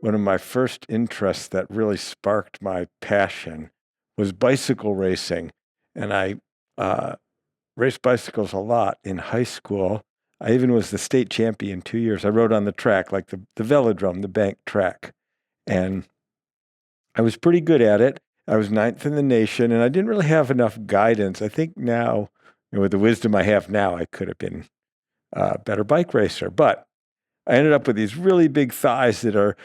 one of my first interests that really sparked my passion was bicycle racing. And I raced bicycles a lot in high school. I even was the state champion 2 years. I rode on the track, like the velodrome, the bank track. And I was pretty good at it. I was ninth in the nation, and I didn't really have enough guidance. I think now, with the wisdom I have now, I could have been a better bike racer. But I ended up with these really big thighs that are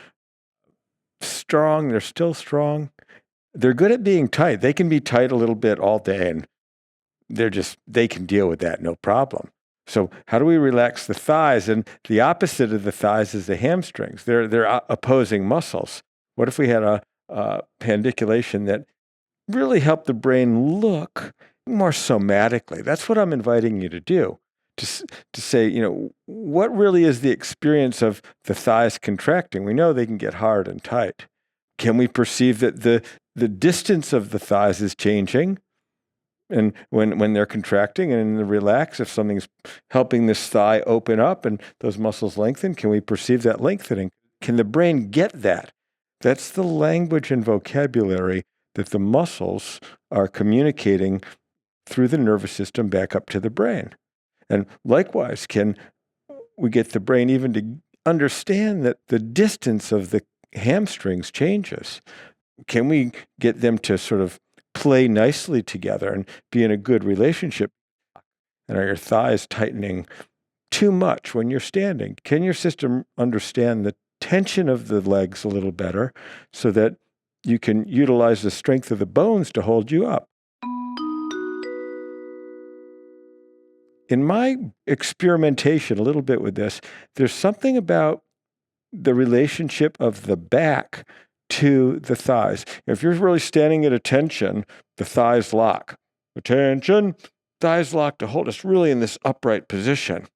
strong. They're still strong. They're good at being tight. They can be tight a little bit all day, and they can deal with that, no problem. So how do we relax the thighs? And the opposite of the thighs is the hamstrings. They're opposing muscles. What if we had a pandiculation that really helped the brain look more somatically? That's what I'm inviting you to do. To say, what really is the experience of the thighs contracting? We know they can get hard and tight. Can we perceive that the distance of the thighs is changing? And when they're contracting and in the relax, if something's helping this thigh open up and those muscles lengthen, can we perceive that lengthening? Can the brain get that? That's the language and vocabulary that the muscles are communicating through the nervous system back up to the brain. And likewise, can we get the brain even to understand that the distance of the hamstrings changes? Can we get them to sort of play nicely together and be in a good relationship? And are your thighs tightening too much when you're standing? Can your system understand the tension of the legs a little better so that you can utilize the strength of the bones to hold you up? In my experimentation a little bit with this, there's something about the relationship of the back to the thighs. If you're really standing at attention, the thighs lock. Attention, thighs lock to hold us really in this upright position.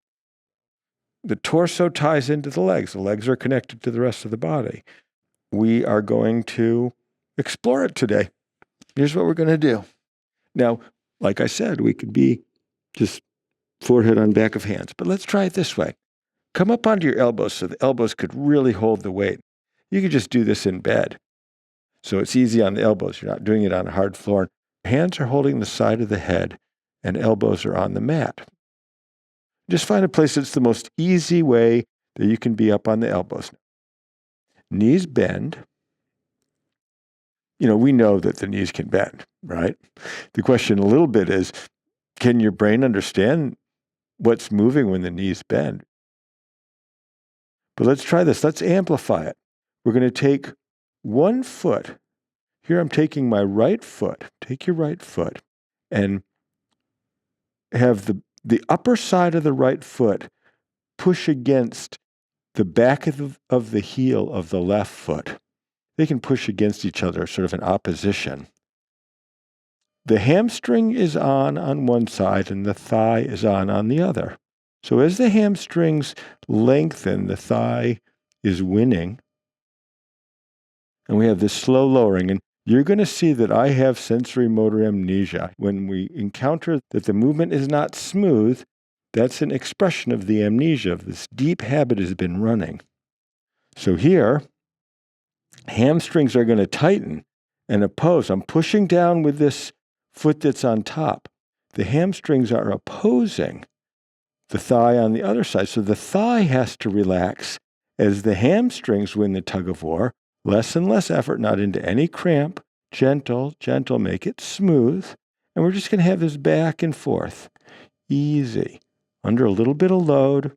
The torso ties into the legs. The legs are connected to the rest of the body. We are going to explore it today. Here's what we're going to do. Now, like I said, we could be just forehead on back of hands, but let's try it this way. Come up onto your elbows so the elbows could really hold the weight. You could just do this in bed. So it's easy on the elbows. You're not doing it on a hard floor. Hands are holding the side of the head and elbows are on the mat. Just find a place that's the most easy way that you can be up on the elbows. Knees bend. We know that the knees can bend, right? The question a little bit is, can your brain understand what's moving when the knees bend? But let's try this. Let's amplify it. We're going to take one foot. Here I'm taking my right foot. Take your right foot and have the upper side of the right foot push against the back of the heel of the left foot. They can push against each other, sort of in opposition. The hamstring is on one side and the thigh is on the other. So as the hamstrings lengthen, the thigh is winning. And we have this slow lowering. And you're going to see that I have sensory motor amnesia. When we encounter that the movement is not smooth, that's an expression of the amnesia, of this deep habit has been running. So here, hamstrings are going to tighten and oppose. I'm pushing down with this foot that's on top. The hamstrings are opposing the thigh on the other side. So the thigh has to relax as the hamstrings win the tug-of-war. Less and less effort, not into any cramp. Gentle, gentle, make it smooth. And we're just going to have this back and forth. Easy. Under a little bit of load.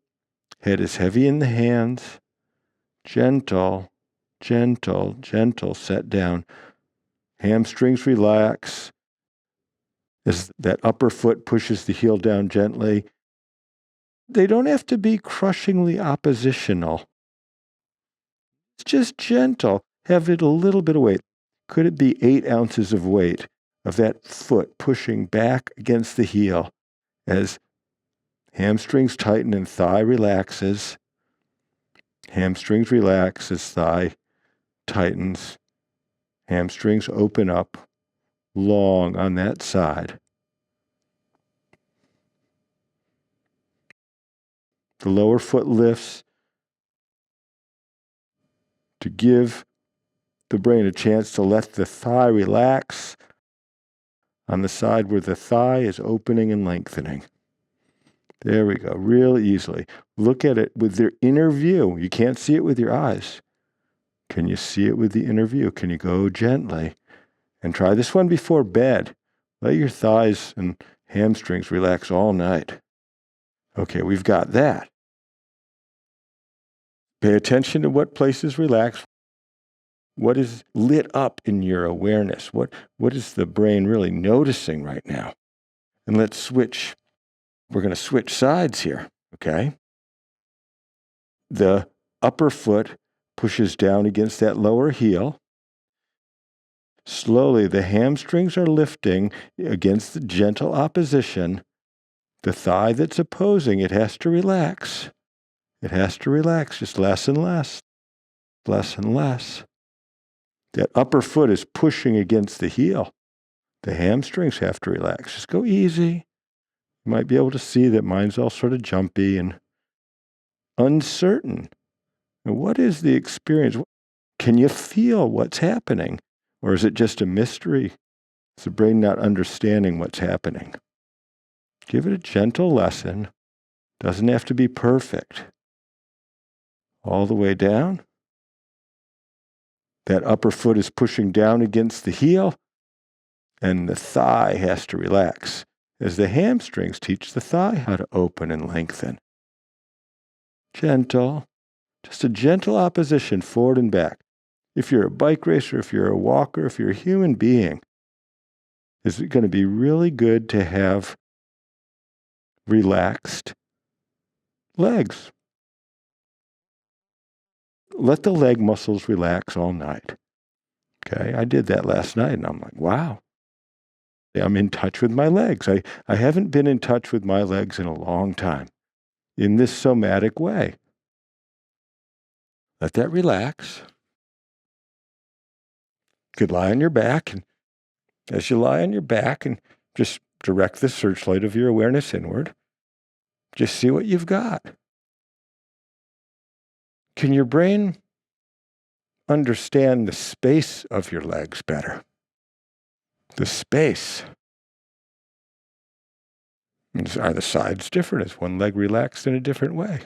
Head is heavy in the hands. Gentle, gentle, gentle, set down. Hamstrings relax. As that upper foot pushes the heel down gently. They don't have to be crushingly oppositional. It's just gentle. Have it a little bit of weight. Could it be 8 ounces of weight of that foot pushing back against the heel as hamstrings tighten and thigh relaxes? Hamstrings relax as thigh tightens. Hamstrings open up long on that side. The lower foot lifts to give the brain a chance to let the thigh relax on the side where the thigh is opening and lengthening. There we go, real easily. Look at it with your inner view. You can't see it with your eyes. Can you see it with the inner view? Can you go gently? And try this one before bed. Let your thighs and hamstrings relax all night. Okay, we've got that. Pay attention to what places relax. What is lit up in your awareness? What is the brain really noticing right now? And let's switch. We're going to switch sides here, okay? The upper foot pushes down against that lower heel. Slowly, the hamstrings are lifting against the gentle opposition. The thigh that's opposing, it has to relax. It has to relax, just less and less, less and less. That upper foot is pushing against the heel. The hamstrings have to relax. Just go easy. You might be able to see that mine's all sort of jumpy and uncertain. And what is the experience? Can you feel what's happening? Or is it just a mystery? Is the brain not understanding what's happening? Give it a gentle lesson. Doesn't have to be perfect. All the way down. That upper foot is pushing down against the heel, and the thigh has to relax as the hamstrings teach the thigh how to open and lengthen. Gentle, just a gentle opposition forward and back. If you're a bike racer, if you're a walker, if you're a human being, it's going to be really good to have relaxed legs. Let the leg muscles relax all night. Okay, I did that last night, and I'm like, wow. I'm in touch with my legs. I haven't been in touch with my legs in a long time in this somatic way. Let that relax. You could lie on your back, and as you lie on your back and just direct the searchlight of your awareness inward, just see what you've got. Can your brain understand the space of your legs better? The space. Are the sides different? Is one leg relaxed in a different way?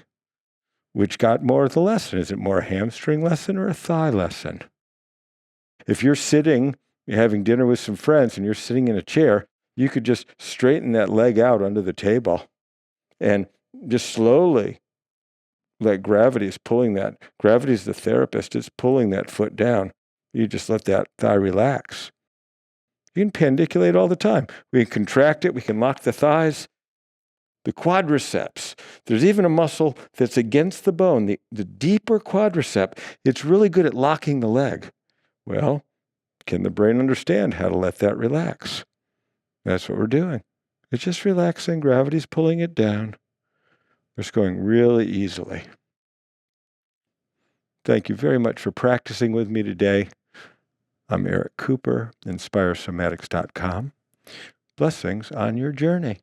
Which got more of the lesson? Is it more a hamstring lesson or a thigh lesson? If you're sitting, you're having dinner with some friends and you're sitting in a chair, you could just straighten that leg out under the table and just slowly let gravity is pulling that. Gravity is the therapist. It's pulling that foot down. You just let that thigh relax. You can pandiculate all the time. We can contract it. We can lock the thighs. The quadriceps. There's even a muscle that's against the bone, the deeper quadricep. It's really good at locking the leg. Well, can the brain understand how to let that relax? That's what we're doing. It's just relaxing. Gravity's pulling it down. It's going really easily. Thank you very much for practicing with me today. I'm Eric Cooper, InspireSomatics.com. Blessings on your journey.